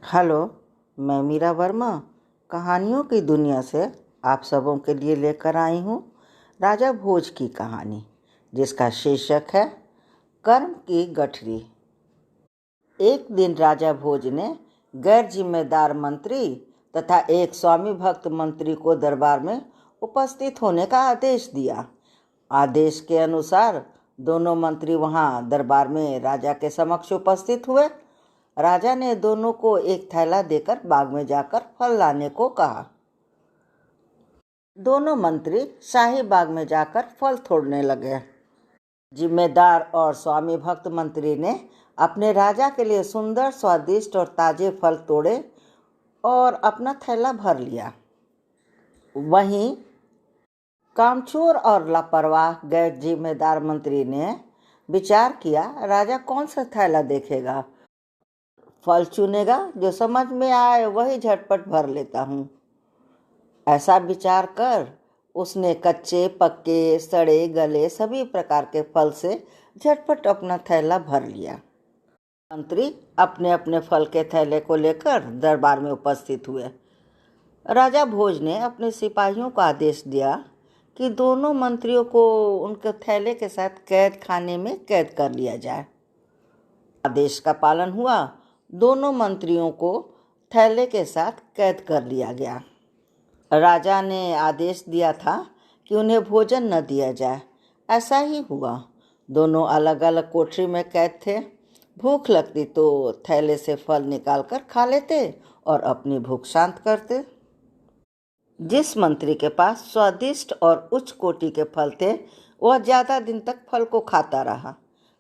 Hello, मैं मीरा वर्मा कहानियों की दुनिया से आप सबों के लिए लेकर आई हूँ राजा भोज की कहानी, जिसका शीर्षक है कर्म की गठरी। एक दिन राजा भोज ने गैर जिम्मेदार मंत्री तथा एक स्वामी भक्त मंत्री को दरबार में उपस्थित होने का आदेश दिया। आदेश के अनुसार दोनों मंत्री वहां दरबार में राजा के समक्ष उपस्थित हुए। राजा ने दोनों को एक थैला देकर बाग में जाकर फल लाने को कहा। दोनों मंत्री शाही बाग में जाकर फल तोड़ने लगे। जिम्मेदार और स्वामी भक्त मंत्री ने अपने राजा के लिए सुंदर, स्वादिष्ट और ताजे फल तोड़े और अपना थैला भर लिया। वहीं कामचोर और लापरवाह गैर जिम्मेदार मंत्री ने विचार किया, राजा कौन सा थैला देखेगा, फल चुनेगा, जो समझ में आए वही झटपट भर लेता हूँ। ऐसा विचार कर उसने कच्चे, पक्के, सड़े गले सभी प्रकार के फल से झटपट अपना थैला भर लिया। मंत्री अपने अपने फल के थैले को लेकर दरबार में उपस्थित हुए। राजा भोज ने अपने सिपाहियों को आदेश दिया कि दोनों मंत्रियों को उनके थैले के साथ कैद खाने में कैद कर लिया जाए। आदेश का पालन हुआ। दोनों मंत्रियों को थैले के साथ कैद कर लिया गया। राजा ने आदेश दिया था कि उन्हें भोजन न दिया जाए। ऐसा ही हुआ। दोनों अलग अलग कोठरी में कैद थे। भूख लगती तो थैले से फल निकालकर खा लेते और अपनी भूख शांत करते। जिस मंत्री के पास स्वादिष्ट और उच्च कोटि के फल थे, वह ज़्यादा दिन तक फल को खाता रहा,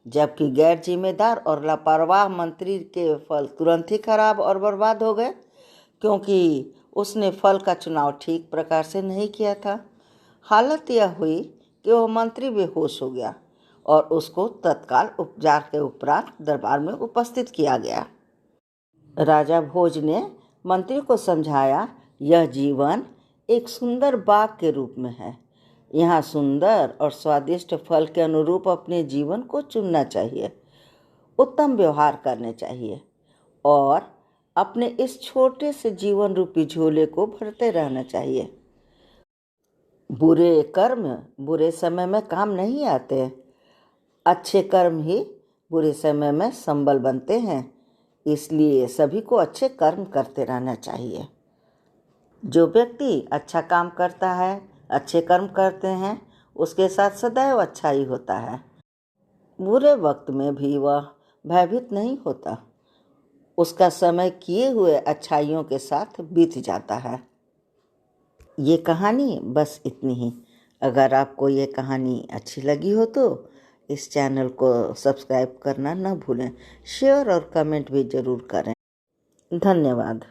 जबकि गैर जिम्मेदार और लापरवाह मंत्री के फल तुरंत ही खराब और बर्बाद हो गए, क्योंकि उसने फल का चुनाव ठीक प्रकार से नहीं किया था। हालत यह हुई कि वह मंत्री बेहोश हो गया और उसको तत्काल उपचार के उपरांत दरबार में उपस्थित किया गया। राजा भोज ने मंत्री को समझाया, यह जीवन एक सुंदर बाग के रूप में है। यहाँ सुंदर और स्वादिष्ट फल के अनुरूप अपने जीवन को चुनना चाहिए, उत्तम व्यवहार करने चाहिए और अपने इस छोटे से जीवन रूपी झोले को भरते रहना चाहिए। बुरे कर्म बुरे समय में काम नहीं आते, अच्छे कर्म ही बुरे समय में संबल बनते हैं। इसलिए सभी को अच्छे कर्म करते रहना चाहिए। जो व्यक्ति अच्छा काम करता है, अच्छे कर्म करते हैं, उसके साथ सदैव अच्छा ही होता है। बुरे वक्त में भी वह भयभीत नहीं होता। उसका समय किए हुए अच्छाइयों के साथ बीत जाता है। ये कहानी बस इतनी ही। अगर आपको ये कहानी अच्छी लगी हो तो इस चैनल को सब्सक्राइब करना न भूलें। शेयर और कमेंट भी ज़रूर करें। धन्यवाद।